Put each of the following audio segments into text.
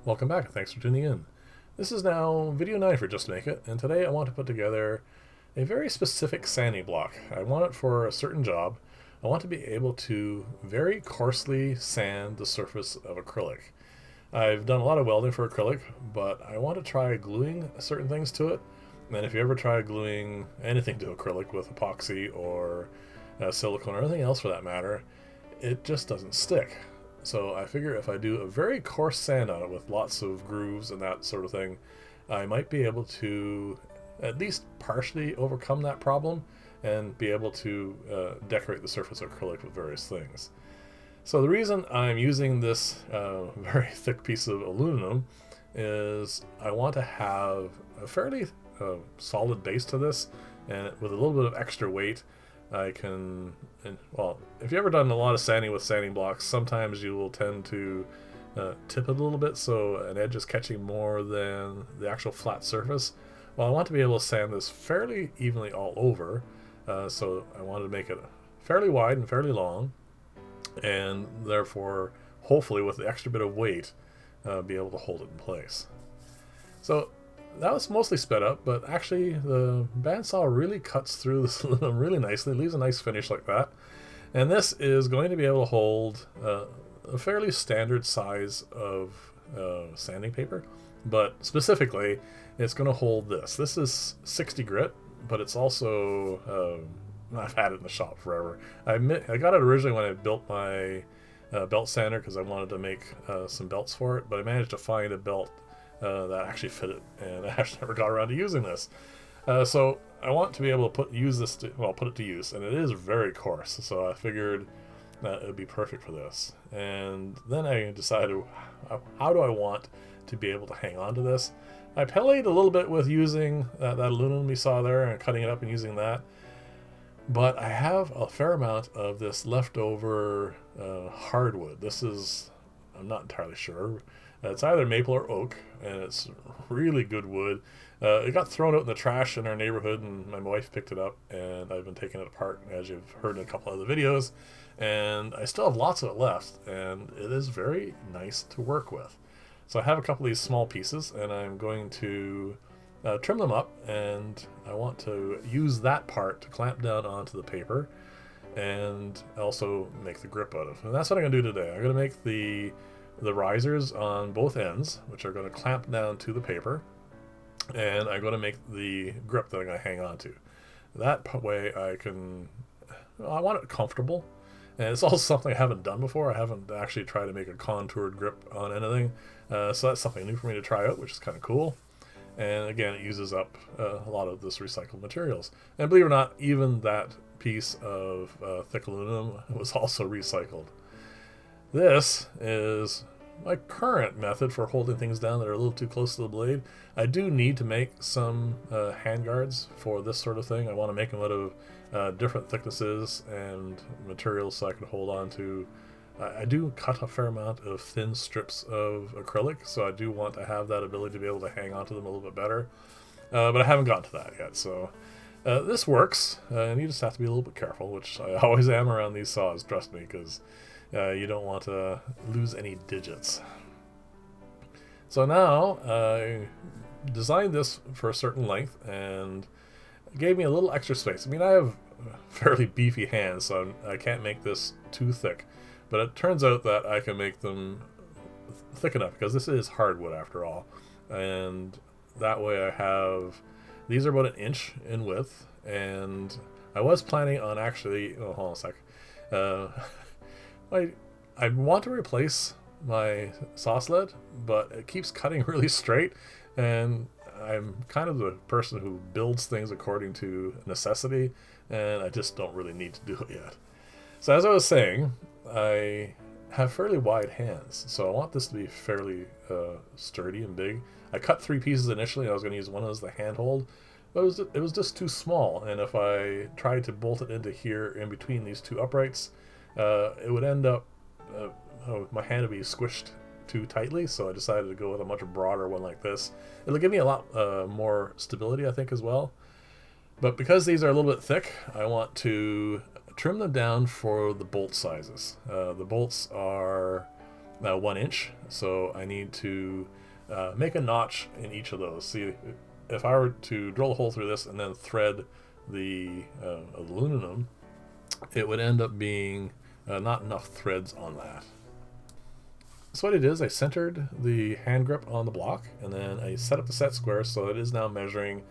Welcome back, and thanks for tuning in. This is now video 9 for Just Make It, and today I want to put together a very specific sanding block. I want it for a certain job. I want to be able to very coarsely sand the surface of acrylic. I've done a lot of welding for acrylic, but I want to try gluing certain things to it. And if you ever try gluing anything to acrylic with epoxy or silicone or anything else for that matter, it just doesn't stick. So I figure if I do a very coarse sand on it with lots of grooves and that sort of thing, I might be able to at least partially overcome that problem and be able to decorate the surface of acrylic with various things. So the reason I'm using this very thick piece of aluminum is I want to have a fairly solid base to this, and with a little bit of extra weight I can, well, if you've ever done a lot of sanding with sanding blocks, sometimes you will tend to tip it a little bit so an edge is catching more than the actual flat surface. Well, I want to be able to sand this fairly evenly all over, so I wanted to make it fairly wide and fairly long, and therefore, hopefully with the extra bit of weight, be able to hold it in place. So that was mostly sped up, but actually the bandsaw really cuts through this aluminum really nicely, leaves a nice finish like that. And this is going to be able to hold a fairly standard size of sanding paper, but specifically it's going to hold this. This is 60 grit, but it's also, I've had it in the shop forever. I got it originally when I built my belt sander because I wanted to make some belts for it, but I managed to find a belt that actually fit it, and I actually never got around to using this. So I want to be able to put it to use, and it is very coarse. So I figured that it would be perfect for this. And then I decided, how do I want to be able to hang on to this? I played a little bit with using that aluminum you saw there and cutting it up and using that. But I have a fair amount of this leftover hardwood. This is, I'm not entirely sure. It's either maple or oak, and it's really good wood. It got thrown out in the trash in our neighborhood, and my wife picked it up, and I've been taking it apart, as you've heard in a couple other videos. And I still have lots of it left, and it is very nice to work with. So I have a couple of these small pieces, and I'm going to trim them up, and I want to use that part to clamp down onto the paper and also make the grip out of. And that's what I'm going to do today. I'm going to make the risers on both ends, which are going to clamp down to the paper, and I'm going to make the grip that I'm going to hang on to. That way I want it comfortable, and it's also something I haven't done before. I haven't actually tried to make a contoured grip on anything, so that's something new for me to try out, which is kind of cool. And again, it uses up a lot of this recycled materials. And believe it or not, even that piece of thick aluminum was also recycled. This is my current method for holding things down that are a little too close to the blade. I do need to make some hand guards for this sort of thing. I want to make them out of different thicknesses and materials so I can hold on to. I do cut a fair amount of thin strips of acrylic, so I do want to have that ability to be able to hang on to them a little bit better. But I haven't gotten to that yet, so this works, and you just have to be a little bit careful, which I always am around these saws, trust me, because you don't want to lose any digits. So now I designed this for a certain length, and it gave me a little extra space. I mean, I have fairly beefy hands, so I can't make this too thick. But it turns out that I can make them thick enough, because this is hardwood after all. And that way I have, these are about 1 inch in width, and I was planning on actually, hold on a sec. I want to replace my saw sled, but it keeps cutting really straight, and I'm kind of the person who builds things according to necessity, and I just don't really need to do it yet. So as I was saying, I have fairly wide hands, so I want this to be fairly sturdy and big. I cut 3 pieces initially, and I was going to use one as the handhold, but it was just too small, and if I tried to bolt it into here in between these 2 uprights, it would end up, my hand would be squished too tightly, so I decided to go with a much broader one like this. It'll give me a lot more stability, I think, as well. But because these are a little bit thick, I want to trim them down for the bolt sizes. The bolts are 1 inch. So I need to make a notch in each of those. See, if I were to drill a hole through this and then thread the aluminum, it would end up being not enough threads on that. So what it is, I centered the hand grip on the block, and then I set up the set square so it is now measuring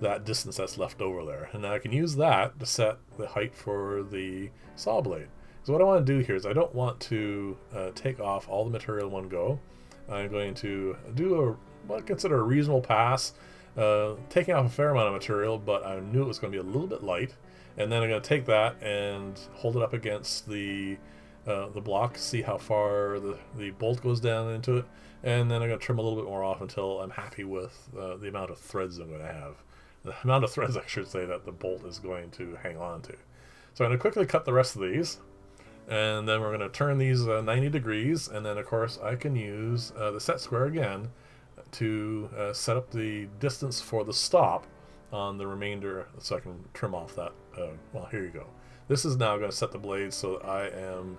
that distance that's left over there. And now I can use that to set the height for the saw blade. So what I want to do here is I don't want to take off all the material in one go. I'm going to do what I consider a reasonable pass, taking off a fair amount of material, but I knew it was going to be a little bit light. And then I'm going to take that and hold it up against the block, see how far the bolt goes down into it, and then I'm going to trim a little bit more off until I'm happy with the amount of threads I'm going to have. The amount of threads, I should say, that the bolt is going to hang on to. So I'm going to quickly cut the rest of these, and then we're going to turn these 90 degrees, and then of course I can use the set square again to set up the distance for the stop on the remainder, so I can trim off that. Well, here you go. This is now going to set the blade so that I am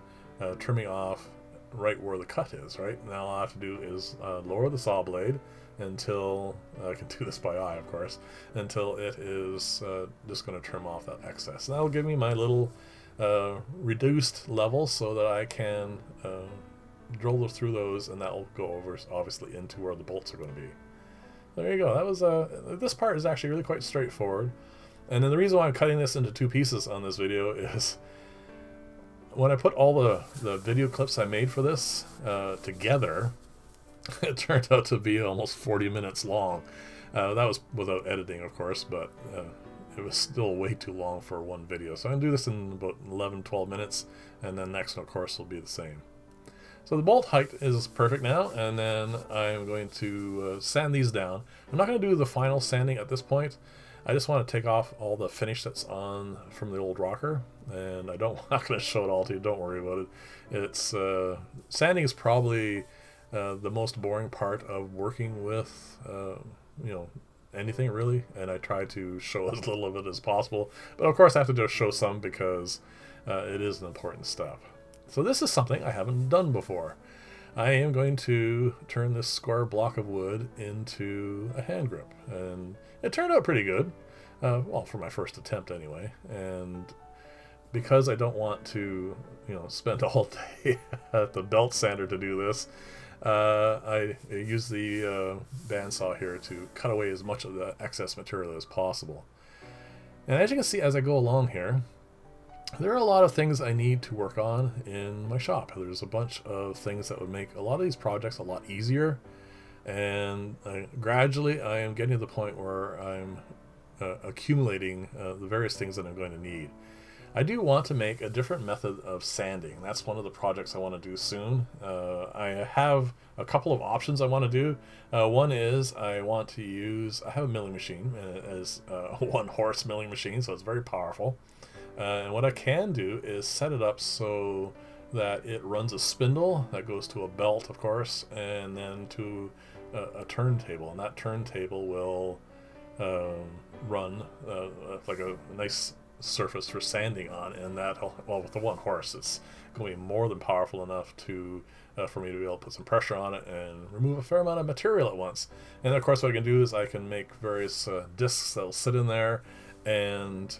trimming off right where the cut is. Right now all I have to do is lower the saw blade until I can do this by eye, of course, until it is just going to trim off that excess. And that'll give me my little reduced level so that I can drill through those, and that will go over obviously into where the bolts are going to be. There you go. That was this part is actually really quite straightforward. And then the reason why I'm cutting this into 2 pieces on this video is when I put all the video clips I made for this together, it turned out to be almost 40 minutes long. That was without editing, of course, but it was still way too long for one video. So I'm going to do this in about 11-12 minutes, and then next one, of course, will be the same. So the bolt height is perfect now, and then I'm going to sand these down. I'm not going to do the final sanding at this point. I just want to take off all the finish that's on from the old rocker, and I'm not going to show it all to you. Don't worry about it. It's sanding is probably the most boring part of working with anything really, and I try to show as little of it as possible. But of course, I have to just show some because it is an important step. So this is something I haven't done before. I am going to turn this square block of wood into a hand grip, and it turned out pretty good. Well, for my first attempt anyway. And because I don't want to, spend all day at the belt sander to do this, I use the bandsaw here to cut away as much of the excess material as possible. And as you can see, as I go along here, there are a lot of things I need to work on in my shop. There's a bunch of things that would make a lot of these projects a lot easier, and gradually I am getting to the point where I'm accumulating the various things that I'm going to need. I do want to make a different method of sanding. That's one of the projects I want to do soon. I have a couple of options I want to do. One is I have a milling machine, and it is a 1-horse milling machine, so it's very powerful. And what I can do is set it up so that it runs a spindle that goes to a belt, of course, and then to a turntable. And that turntable will run like a nice surface for sanding on. And that, well, with the 1 horse, it's going to be more than powerful enough to for me to be able to put some pressure on it and remove a fair amount of material at once. And of course, what I can do is I can make various discs that will sit in there, and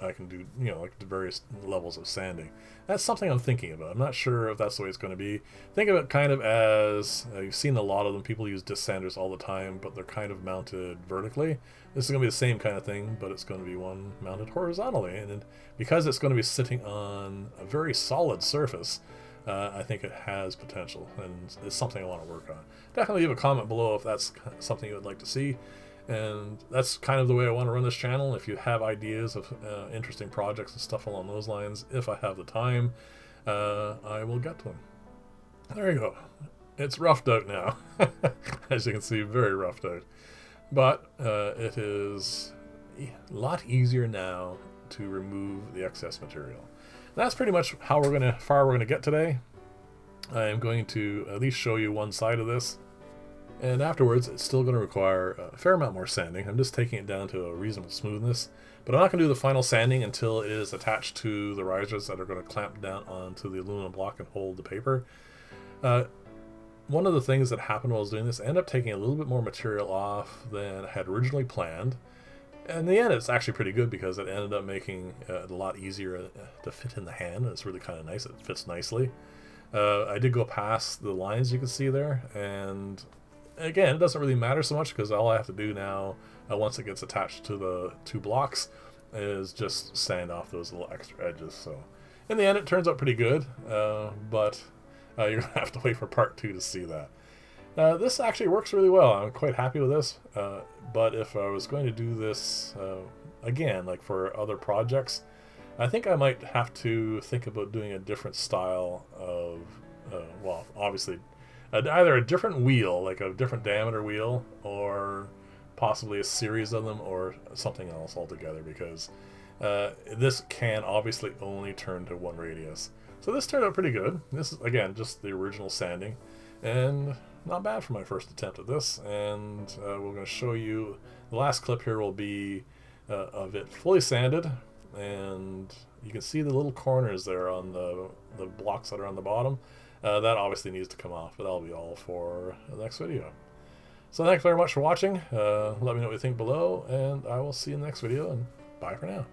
I can do, like the various levels of sanding. That's something I'm thinking about. I'm not sure if that's the way it's going to be. Think of it kind of as, you've seen a lot of them, people use disc sanders all the time, but they're kind of mounted vertically. This is going to be the same kind of thing, but it's going to be one mounted horizontally. And because it's going to be sitting on a very solid surface, I think it has potential, and it's something I want to work on. Definitely leave a comment below if that's something you would like to see. And that's kind of the way I want to run this channel. If you have ideas of interesting projects and stuff along those lines, if I have the time, I will get to them. There you go. It's roughed out now. As you can see, very roughed out. But it is a lot easier now to remove the excess material. And that's pretty much how we're going to get today. I am going to at least show you one side of this. And afterwards, it's still going to require a fair amount more sanding. I'm just taking it down to a reasonable smoothness. But I'm not going to do the final sanding until it is attached to the risers that are going to clamp down onto the aluminum block and hold the paper. Uh, One of the things that happened while I was doing this, I ended up taking a little bit more material off than I had originally planned. In the end, it's actually pretty good because it ended up making it a lot easier to fit in the hand. It's really kind of nice. It fits nicely. I did go past the lines you can see there, and again, it doesn't really matter so much because all I have to do now, once it gets attached to the two blocks, is just sand off those little extra edges. So in the end, it turns out pretty good, but you're going to have to wait for part 2 to see that. This actually works really well. I'm quite happy with this, but if I was going to do this again, like for other projects, I think I might have to think about doing a different style of, well, obviously, either a different wheel, like a different diameter wheel, or possibly a series of them, or something else altogether, because this can obviously only turn to one radius. So this turned out pretty good. This is, again, just the original sanding, and not bad for my first attempt at this. And we're going to show you, the last clip here will be of it fully sanded, and you can see the little corners there on the blocks that are on the bottom. That obviously needs to come off, but that'll be all for the next video. So thanks very much for watching. Let me know what you think below, and I will see you in the next video, and bye for now.